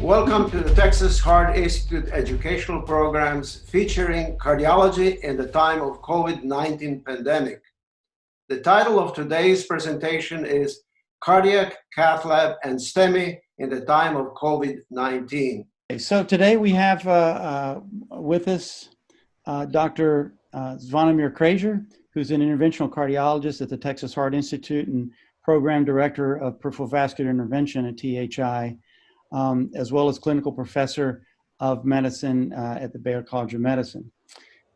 Welcome to the Texas Heart Institute educational programs featuring cardiology in the time of COVID-19 pandemic. The title of today's presentation is Cardiac, Cath Lab, and STEMI in the time of COVID-19. So today we have with us Dr. Zvonimir Krejzer, who's an interventional cardiologist at the Texas Heart Institute and program director of peripheral vascular intervention at THI, as well as clinical professor of medicine at the Baylor College of Medicine.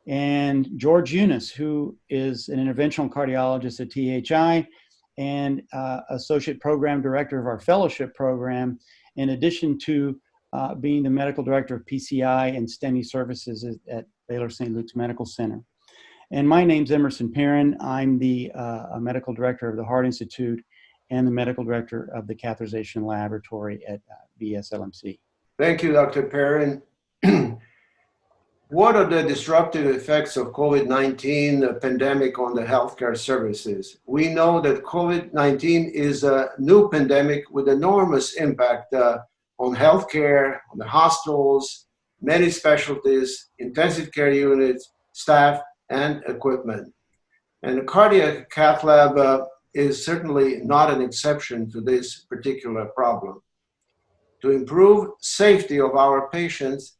And George Eunice, who is an interventional cardiologist at THI and associate program director of our fellowship program, in addition to being the medical director of PCI and STEMI services at Baylor St. Luke's Medical Center. And my name's Emerson Perrin. I'm the medical director of the Heart Institute and the medical director of the catheterization laboratory at BSLMC. Thank you, Dr. Perrin. What are the disruptive effects of COVID-19 pandemic on the healthcare services? We know that COVID-19 is a new pandemic with enormous impact on healthcare, on the hospitals, many specialties, intensive care units, staff, and equipment. And the cardiac cath lab is certainly not an exception to this particular problem. To improve safety of our patients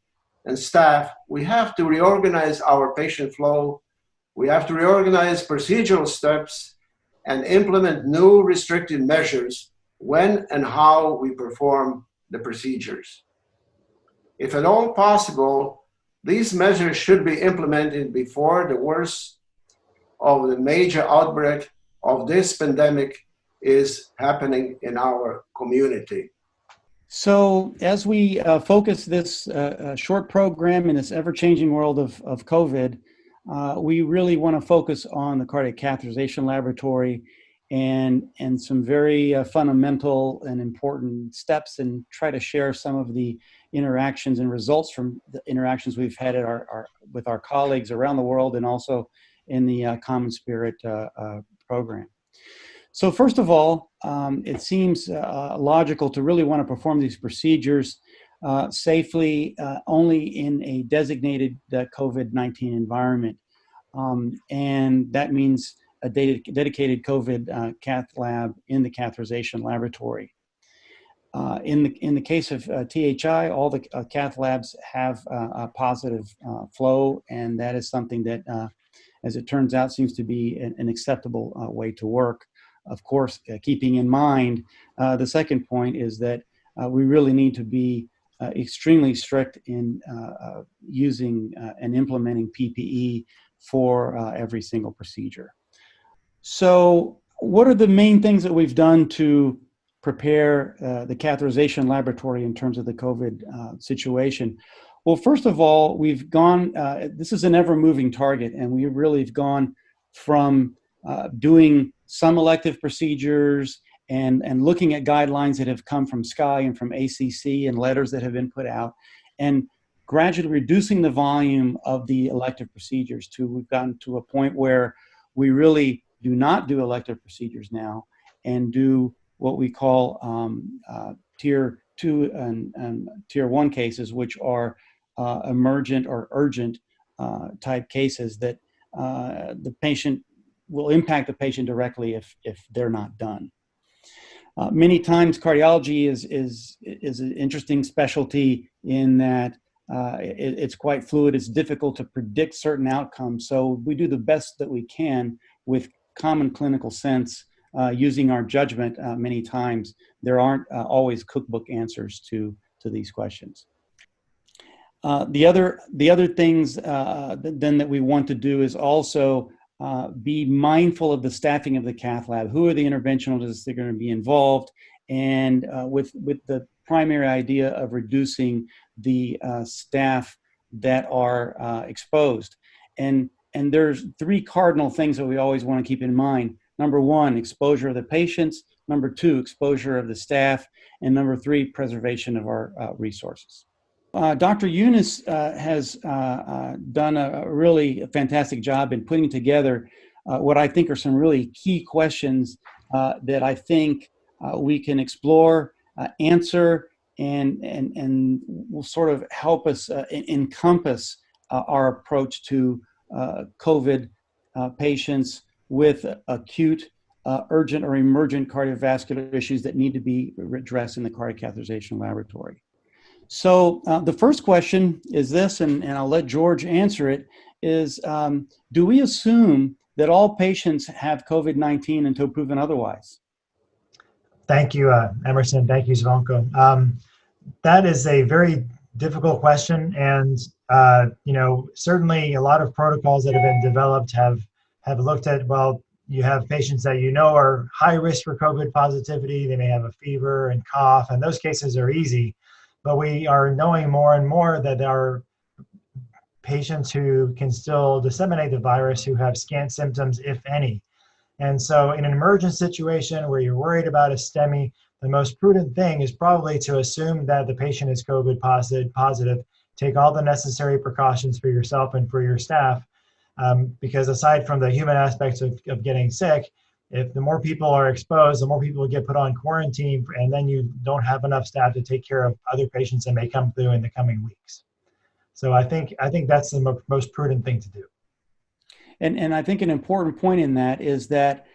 and staff, we have to reorganize our patient flow. We have to reorganize procedural steps and implement new restrictive measures when and how we perform the procedures. If at all possible, these measures should be implemented before the worst of the major outbreak of this pandemic is happening in our community. So as we focus this short program in this ever-changing world of COVID, we really want to focus on the cardiac catheterization laboratory and some very fundamental and important steps, and try to share some of the interactions and results from the interactions we've had at with our colleagues around the world and also in the Common Spirit program. So first of all, it seems logical to really want to perform these procedures safely only in a designated COVID-19 environment. And that means a dedicated COVID cath lab in the catheterization laboratory. In the case of THI, all the cath labs have a positive flow, and that is something that, as it turns out, seems to be an acceptable way to work. Of course, keeping in mind, the second point is that we really need to be extremely strict in using and implementing PPE for every single procedure. So what are the main things that we've done to prepare the catheterization laboratory in terms of the COVID situation? Well, first of all, we've gone, this is an ever-moving target, and we really have gone from doing some elective procedures and looking at guidelines that have come from SCI and from ACC and letters that have been put out, and gradually reducing the volume of the elective procedures to, we've gotten to a point where we really do not do elective procedures now and do what we call tier 2 and tier 1 cases, which are emergent or urgent type cases that the patient will impact the patient directly if they're not done. Many times cardiology is an interesting specialty in that it's quite fluid. It's difficult to predict certain outcomes. So we do the best that we can with common clinical sense, using our judgment many times. There aren't always cookbook answers to these questions. The other things then that we want to do is also be mindful of the staffing of the cath lab. Who are the interventionalists that are going to be involved, and with the primary idea of reducing the staff that are exposed. And there's 3 cardinal things that we always want to keep in mind. Number 1, exposure of the patients. Number 2, exposure of the staff. And number 3, preservation of our resources. Dr. Eunice has done a really fantastic job in putting together what I think are some really key questions that I think we can explore, answer, and will sort of help us encompass our approach to COVID patients with acute, urgent, or emergent cardiovascular issues that need to be addressed in the cardiac catheterization laboratory. So the first question is this, and I'll let George answer it, is do we assume that all patients have COVID-19 until proven otherwise? Thank you, Emerson. Thank you, Zvonko. That is a very difficult question, and certainly a lot of protocols that have been developed have looked at, well, you have patients that are high risk for COVID positivity. They may have a fever and cough, and those cases are easy. But we are knowing more and more that there are patients who can still disseminate the virus who have scant symptoms, if any. And so in an emergent situation where you're worried about a STEMI, the most prudent thing is probably to assume that the patient is COVID positive, take all the necessary precautions for yourself and for your staff, because aside from the human aspects of getting sick, if the more people are exposed, the more people get put on quarantine, and then you don't have enough staff to take care of other patients that may come through in the coming weeks. So I think that's the most prudent thing to do. And I think an important point in that is that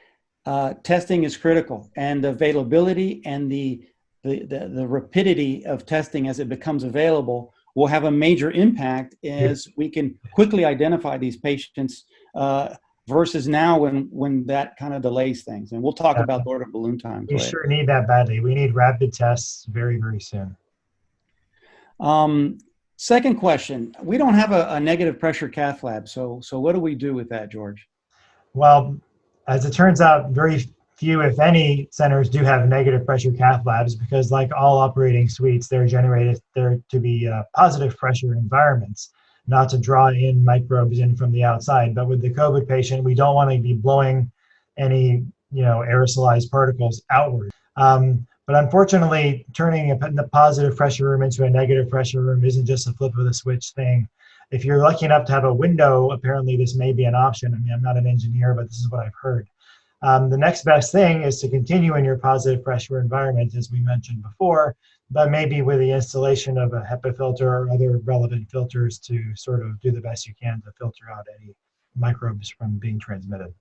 testing is critical, and the availability and the rapidity of testing as it becomes available will have a major impact as we can quickly identify these patients versus now when that kind of delays things. And we'll talk about the order of balloon times. We sure need that badly. We need rapid tests very, very soon. Second question, we don't have a negative pressure cath lab. So what do we do with that, George? Well, as it turns out, very few, if any, centers do have negative pressure cath labs because, like all operating suites, they're to be positive pressure environments, not to draw in microbes in from the outside. But with the COVID patient, we don't want to be blowing any aerosolized particles outward. But unfortunately, turning the positive pressure room into a negative pressure room isn't just a flip of the switch thing. If you're lucky enough to have a window, apparently this may be an option. I mean, I'm not an engineer, but this is what I've heard. The next best thing is to continue in your positive pressure environment, as we mentioned before, but maybe with the installation of a HEPA filter or other relevant filters to sort of do the best you can to filter out any microbes from being transmitted.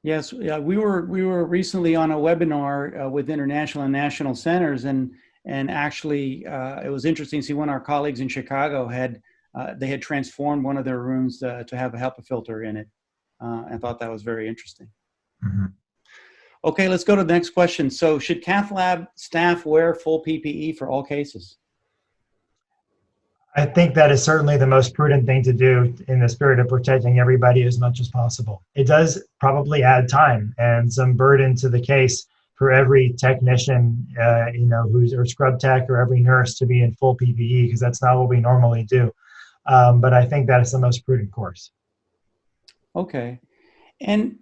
Yes, we were recently on a webinar with international and national centers, and actually it was interesting to see one of our colleagues in Chicago had transformed one of their rooms to have a HEPA filter in it. I thought that was very interesting. Mm-hmm. Okay, let's go to the next question. So should cath lab staff wear full PPE for all cases? I think that is certainly the most prudent thing to do in the spirit of protecting everybody as much as possible. It does probably add time and some burden to the case for every technician, who's or scrub tech or every nurse to be in full PPE, because that's not what we normally do. But I think that is the most prudent course. Okay, and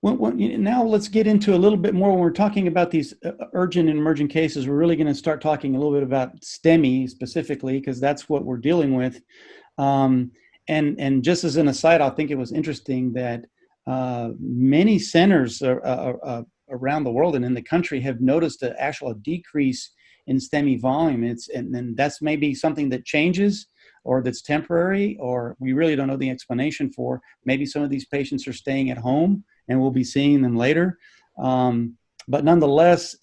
now let's get into a little bit more. When we're talking about these urgent and emergent cases, we're really going to start talking a little bit about STEMI specifically, because that's what we're dealing with. And just as an aside, I think it was interesting that many centers around the world and in the country have noticed an actual decrease in STEMI volume. And that's maybe something that changes or that's temporary, or we really don't know the explanation for. Maybe some of these patients are staying at home and we'll be seeing them later. But nonetheless,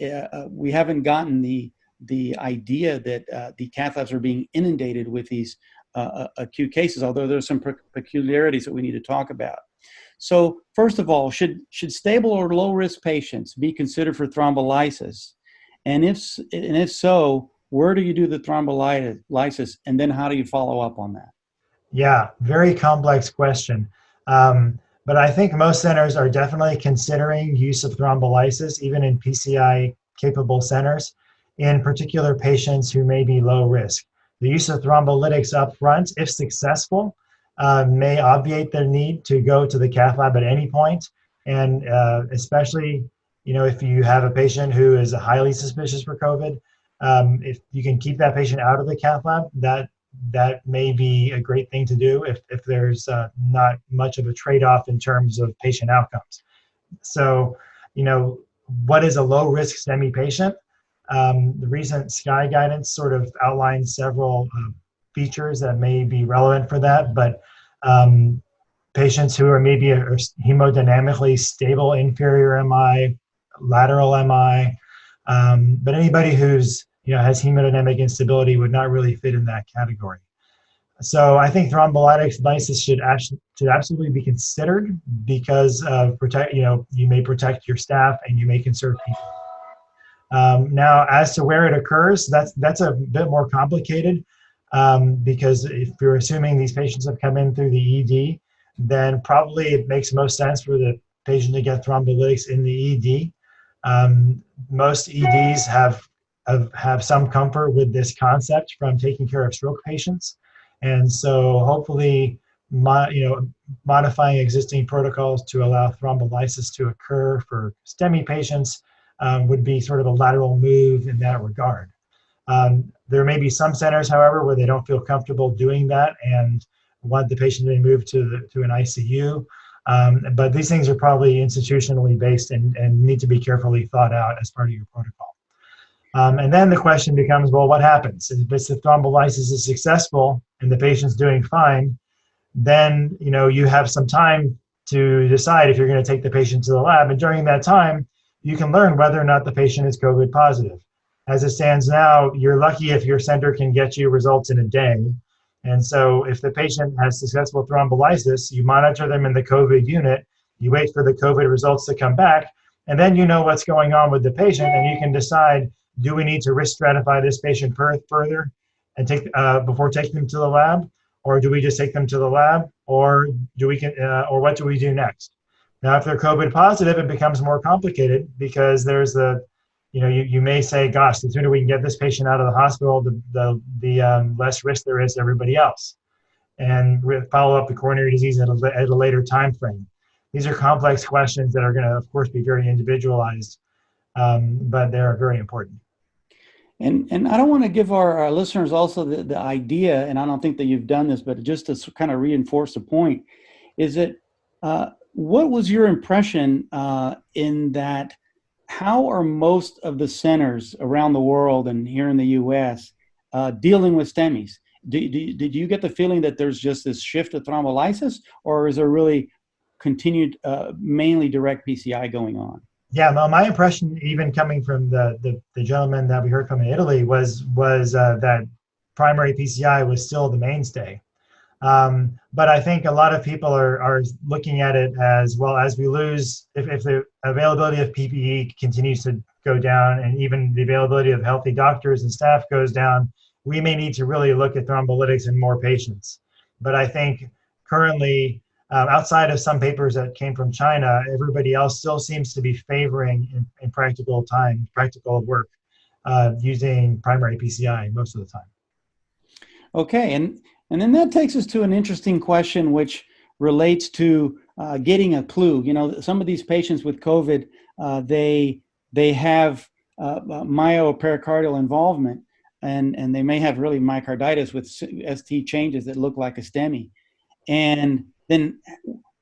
we haven't gotten the idea that the cath labs are being inundated with these acute cases, although there's some peculiarities that we need to talk about. So first of all, should stable or low risk patients be considered for thrombolysis? And if so, where do you do the thrombolysis, and then how do you follow up on that? Yeah, very complex question. But I think most centers are definitely considering use of thrombolysis, even in PCI-capable centers, in particular patients who may be low risk. The use of thrombolytics up front, if successful, may obviate the need to go to the cath lab at any point. And especially, if you have a patient who is highly suspicious for COVID, if you can keep that patient out of the cath lab, that may be a great thing to do if there's not much of a trade-off in terms of patient outcomes. So, what is a low-risk STEMI patient? The recent SKY guidance sort of outlines several features that may be relevant for that, but patients who are maybe hemodynamically stable inferior MI, lateral MI, but anybody who's has hemodynamic instability would not really fit in that category. So I think thrombolysis should absolutely be considered because of you may protect your staff and you may conserve people. Now, as to where it occurs, that's a bit more complicated because if you're assuming these patients have come in through the ED, then probably it makes most sense for the patient to get thrombolytics in the ED. Most EDs have some comfort with this concept from taking care of stroke patients. And so hopefully, modifying existing protocols to allow thrombolysis to occur for STEMI patients would be sort of a lateral move in that regard. There may be some centers, however, where they don't feel comfortable doing that and want the patient to be moved to an ICU. But these things are probably institutionally based and need to be carefully thought out as part of your protocol. And then the question becomes, well, what happens? If the thrombolysis is successful and the patient's doing fine, then you have some time to decide if you're going to take the patient to the lab. And during that time, you can learn whether or not the patient is COVID positive. As it stands now, you're lucky if your center can get you results in a day. And so if the patient has successful thrombolysis, you monitor them in the COVID unit, you wait for the COVID results to come back, and then you know what's going on with the patient, and you can decide, do we need to risk stratify this patient further and before taking them to the lab, or do we just take them to the lab, or what do we do next? Now, if they're COVID positive, it becomes more complicated because there's you may say, gosh, the sooner we can get this patient out of the hospital, the less risk there is to everybody else. And follow up the coronary disease at a later time frame. These are complex questions that are going to, of course, be very individualized, but they're very important. And I don't want to give our listeners also the idea, and I don't think that you've done this, but just to kind of reinforce the point, is that what was your impression in that? How are most of the centers around the world and here in the U.S. Dealing with STEMIs? Did you get the feeling that there's just this shift to thrombolysis, or is there really continued mainly direct PCI going on? Yeah, well, my impression, even coming from the gentleman that we heard from in Italy, was that primary PCI was still the mainstay. But I think a lot of people are looking at it as, well, as we lose, if the availability of PPE continues to go down and even the availability of healthy doctors and staff goes down, we may need to really look at thrombolytics in more patients. But I think currently, outside of some papers that came from China, everybody else still seems to be favoring in practical work using primary PCI most of the time. Okay, and then that takes us to an interesting question, which relates to getting a clue. Some of these patients with COVID, they have myopericardial involvement, and they may have really myocarditis with ST changes that look like a STEMI. And then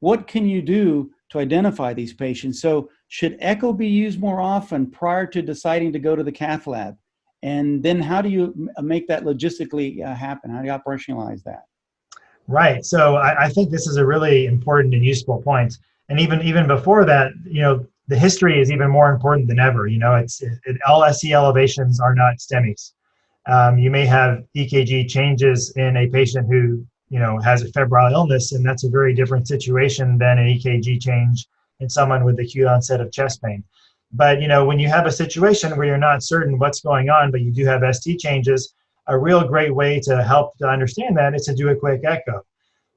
what can you do to identify these patients? So should echo be used more often prior to deciding to go to the Cath lab? And then how do you make that logistically happen? How do you operationalize that? Right. So I think this is a really important and useful point. And even before that, the history is even more important than ever. All SE elevations are not STEMIs. You may have EKG changes in a patient who has a febrile illness, and that's a very different situation than an EKG change in someone with acute onset of chest pain. But when you have a situation where you're not certain what's going on, but you do have ST changes, a real great way to help to understand that is to do a quick echo.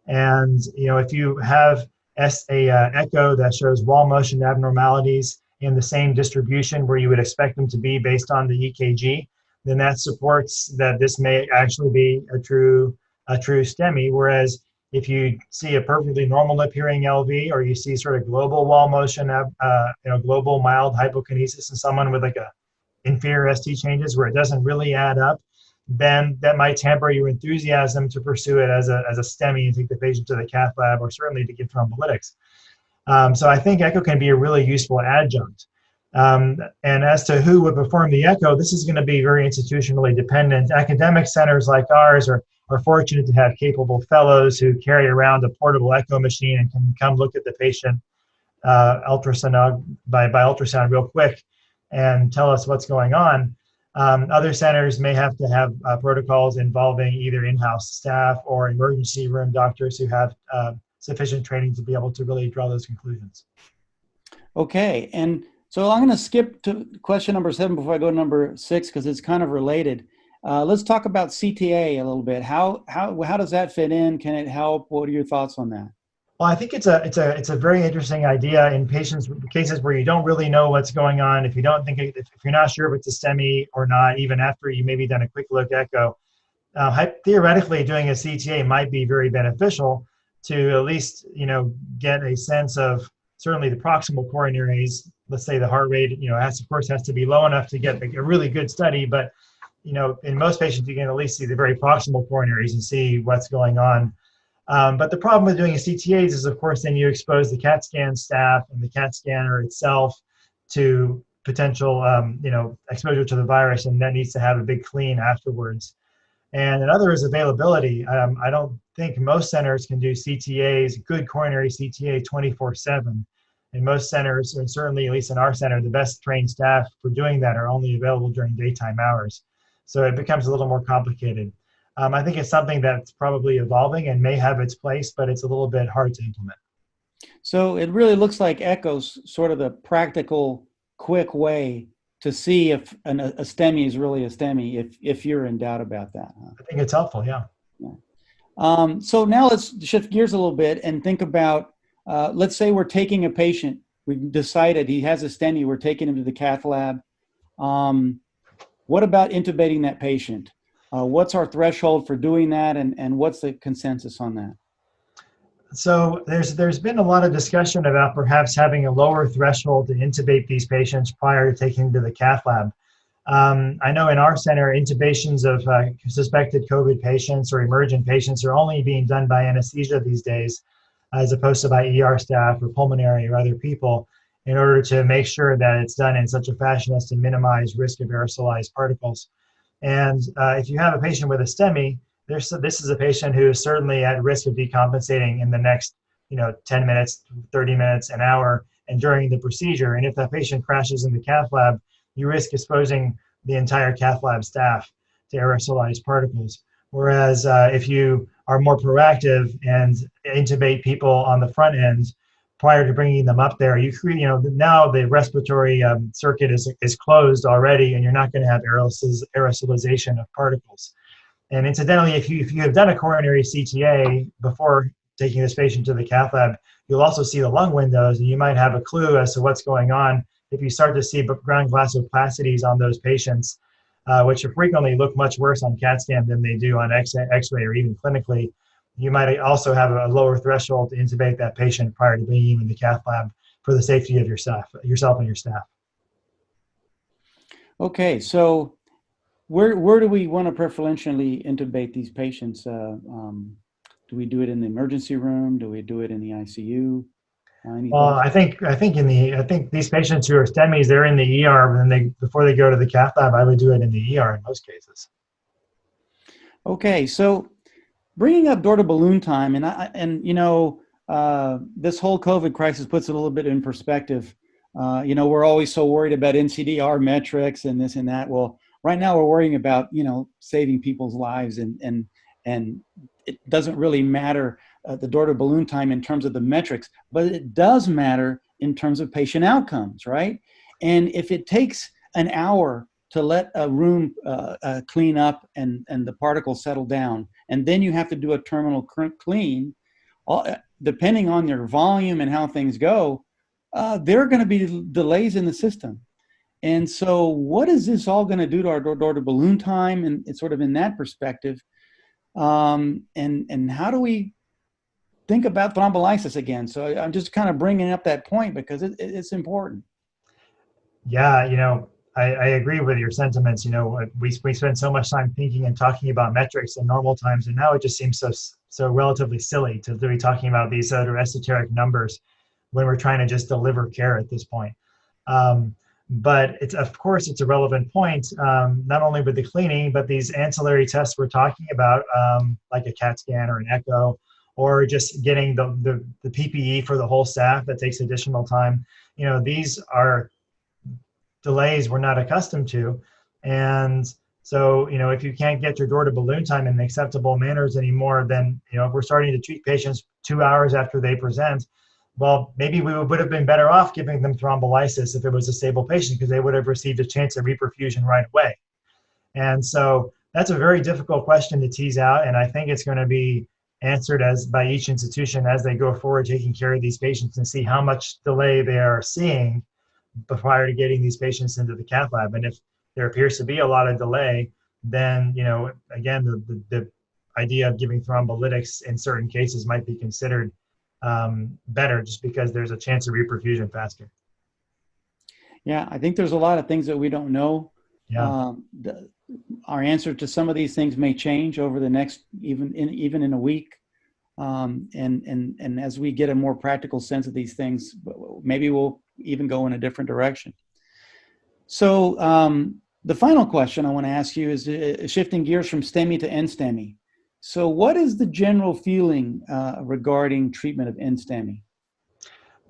And if you have a echo that shows wall motion abnormalities in the same distribution where you would expect them to be based on the EKG, then that supports that this may actually be a true STEMI. Whereas if you see a perfectly normal appearing LV, or you see sort of global wall motion, global mild hypokinesis in someone with like a inferior ST changes where it doesn't really add up, then that might temper your enthusiasm to pursue it as a STEMI and take the patient to the Cath lab, or certainly to give thrombolytics. So I think echo can be a really useful adjunct. And as to who would perform the echo, this is going to be very institutionally dependent. Academic centers like ours are fortunate to have capable fellows who carry around a portable echo machine and can come look at the patient ultrasound by ultrasound real quick and tell us what's going on. Other centers may have to have protocols involving either in-house staff or emergency room doctors who have sufficient training to be able to really draw those conclusions. Okay, and so I'm going to skip to question number 7 before I go to number 6 because it's kind of related. Let's talk about CTA a little bit. How does that fit in? Can it help? What are your thoughts on that? Well, I think it's a very interesting idea in cases where you don't really know what's going on. If you're not sure if it's a STEMI or not, even after you maybe done a quick look echo, theoretically doing a CTA might be very beneficial to at least get a sense of certainly the proximal coronaries. Let's say the heart rate has to be low enough to get a really good study, but in most patients you can at least see the very proximal coronaries and see what's going on. But the problem with doing a CTAs is, of course, then you expose the CAT scan staff and the CAT scanner itself to potential, exposure to the virus, and that needs to have a big clean afterwards. And another is availability. I don't think most centers can do CTAs, good coronary CTA 24/7. In most centers, and certainly at least in our center, the best trained staff for doing that are only available during daytime hours. So it becomes a little more complicated. I think it's something that's probably evolving and may have its place, but it's a little bit hard to implement. So it really looks like echo's sort of the practical, quick way to see if a STEMI is really a STEMI, if you're in doubt about that. Huh? I think it's helpful, yeah. So now let's shift gears a little bit and think about, let's say we're taking a patient. We've decided he has a STEMI. We're taking him to the Cath lab. What about intubating that patient? What's our threshold for doing that, and what's the consensus on that? So there's been a lot of discussion about perhaps having a lower threshold to intubate these patients prior to taking them to the Cath lab. I know in our center, intubations of suspected COVID patients or emergent patients are only being done by anesthesia these days, as opposed to by ER staff or pulmonary or other people, in order to make sure that it's done in such a fashion as to minimize risk of aerosolized particles. And if you have a patient with a STEMI, this is a patient who is certainly at risk of decompensating in the next 10 minutes, 30 minutes, an hour, and during the procedure. And if that patient crashes in the cath lab, you risk exposing the entire cath lab staff to aerosolized particles. Whereas if you are more proactive and intubate people on the front end prior to bringing them up there, now the respiratory circuit is closed already, and you're not going to have aerosolization of particles. And incidentally, if you have done a coronary CTA before taking this patient to the cath lab, you'll also see the lung windows, and you might have a clue as to what's going on if you start to see ground glass opacities on those patients, which frequently look much worse on CAT scan than they do on X-ray or even clinically. You might also have a lower threshold to intubate that patient prior to bringing him in the cath lab for the safety of yourself and your staff. Okay, so where do we want to preferentially intubate these patients? Do we do it in the emergency room? Do we do it in the ICU? Well, I think these patients who are STEMIs, they're in the ER, and before they go to the cath lab, I would do it in the ER in most cases. Okay, so bringing up door to balloon time, this whole COVID crisis puts it a little bit in perspective. We're always so worried about NCDR metrics and this and that. Well, right now we're worrying about saving people's lives, and it doesn't really matter the door to balloon time in terms of the metrics, but it does matter in terms of patient outcomes, right? And if it takes an hour to let a room clean up and the particles settle down, and then you have to do a terminal clean, depending on your volume and how things go, there are going to be delays in the system. And so what is this all going to do to our door to balloon time, and it's sort of in that perspective? And how do we think about thrombolysis again? So I'm just kind of bringing up that point because it's important. Yeah, I agree with your sentiments. We spend so much time thinking and talking about metrics in normal times, and now it just seems so relatively silly to be talking about these sort of esoteric numbers when we're trying to just deliver care at this point. But it's, of course, it's a relevant point, not only with the cleaning, but these ancillary tests we're talking about, like a CAT scan or an echo, or just getting the PPE for the whole staff that takes additional time. These are delays we're not accustomed to. And so, if you can't get your door to balloon time in acceptable manners anymore, then, if we're starting to treat patients 2 hours after they present, well, maybe we would have been better off giving them thrombolysis if it was a stable patient, because they would have received a chance of reperfusion right away. And so that's a very difficult question to tease out, and I think it's going to be answered by each institution as they go forward taking care of these patients and see how much delay they are seeing prior to getting these patients into the cath lab. And if there appears to be a lot of delay, then, again, the idea of giving thrombolytics in certain cases might be considered better, just because there's a chance of reperfusion faster. Yeah, I think there's a lot of things that we don't know. Yeah. Our answer to some of these things may change over the next, even in a week. And as we get a more practical sense of these things, maybe we'll even go in a different direction. So the final question I want to ask you is shifting gears from STEMI to NSTEMI. So what is the general feeling regarding treatment of NSTEMI?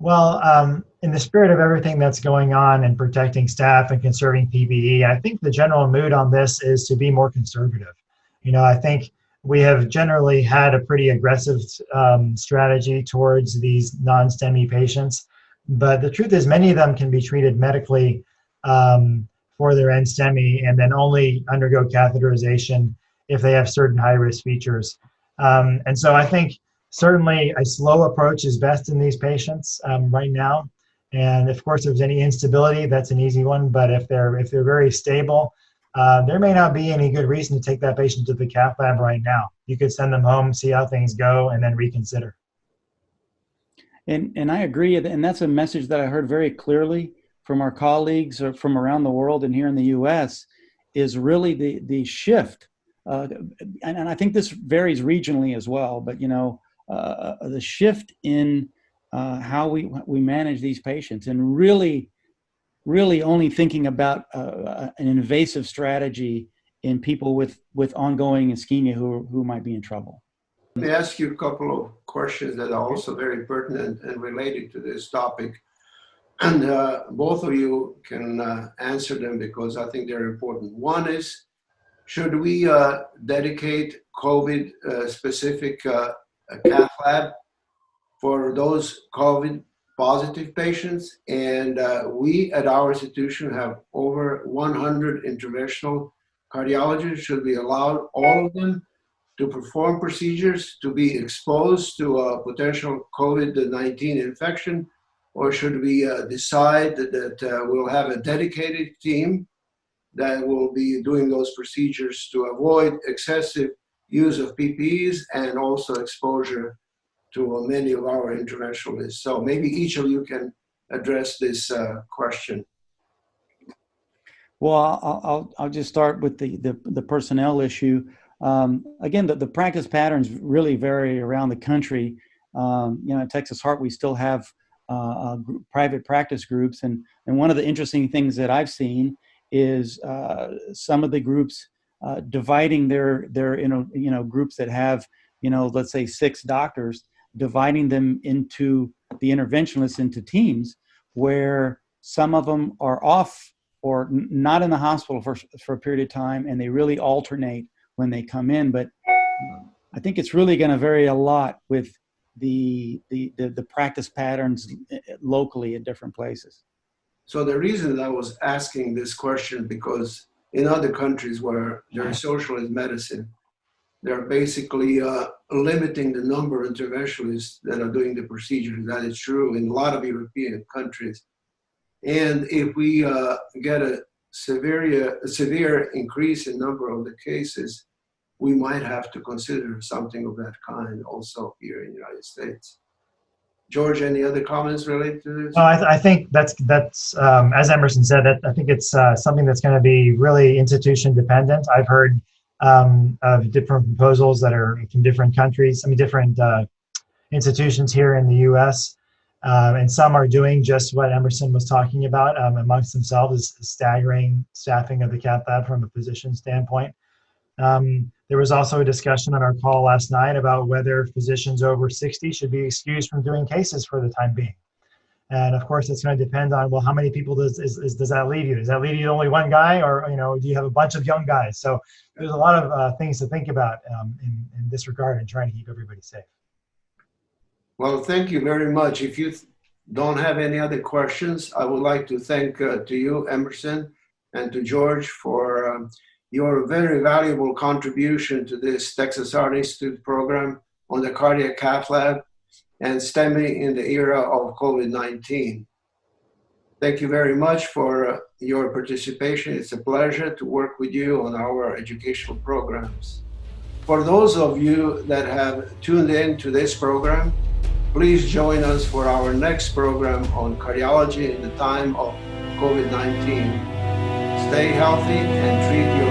Well, in the spirit of everything that's going on and protecting staff and conserving PPE, I think the general mood on this is to be more conservative. I think we have generally had a pretty aggressive strategy towards these non-STEMI patients, but the truth is many of them can be treated medically for their NSTEMI and then only undergo catheterization if they have certain high-risk features. And so I think certainly a slow approach is best in these patients right now. And of course, if there's any instability, that's an easy one. But if they're very stable, there may not be any good reason to take that patient to the cath lab right now. You could send them home, see how things go, and then reconsider. And I agree. And that's a message that I heard very clearly from our colleagues from around the world and here in the US, is really the shift. And I think this varies regionally as well, but the shift in how we manage these patients, and really only thinking about an invasive strategy in people with ongoing ischemia who might be in trouble. Let me ask you a couple of questions that are also very pertinent and related to this topic. And both of you can answer them because I think they're important. One is, should we dedicate COVID-specific cath lab for those COVID positive patients? And we at our institution have over 100 interventional cardiologists. Should we allow all of them to perform procedures, to be exposed to a potential COVID-19 infection? Or should we decide that we'll have a dedicated team that will be doing those procedures to avoid excessive use of PPEs and also exposure to many of our interventionalists? So maybe each of you can address this question. Well, I'll just start with the personnel issue. Again, the practice patterns really vary around the country. At Texas Heart, we still have private practice groups, and one of the interesting things that I've seen is some of the groups dividing their groups that have let's say 6 doctors, dividing them into the interventionalists into teams where some of them are off or not in the hospital for a period of time, and they really alternate when they come in. But I think it's really going to vary a lot with the practice patterns locally in different places. So the reason that I was asking this question, because in other countries where there is socialist medicine, they're basically limiting the number of interventionalists that are doing the procedures. That is true in a lot of European countries. And if we get a severe increase in number of the cases, we might have to consider something of that kind also here in the United States. George, any other comments related to this? No, I think that's as Emerson said, I think it's something that's going to be really institution dependent. I've heard of different proposals that are from different countries, different institutions here in the U.S. And some are doing just what Emerson was talking about amongst themselves, is staggering staffing of the cath lab from a physician standpoint. There was also a discussion on our call last night about whether physicians over 60 should be excused from doing cases for the time being. And of course, it's going to depend on, well, how many people does that leave you? Does that leave you only one guy, or do you have a bunch of young guys? So there's a lot of things to think about in this regard and trying to keep everybody safe. Well, thank you very much. If you don't have any other questions, I would like to thank to you, Emerson, and to George for your very valuable contribution to this Texas Heart Institute program on the cardiac cath lab and STEMI in the era of COVID-19. Thank you very much for your participation. It's a pleasure to work with you on our educational programs. For those of you that have tuned in to this program, please join us for our next program on cardiology in the time of COVID-19. Stay healthy and treat your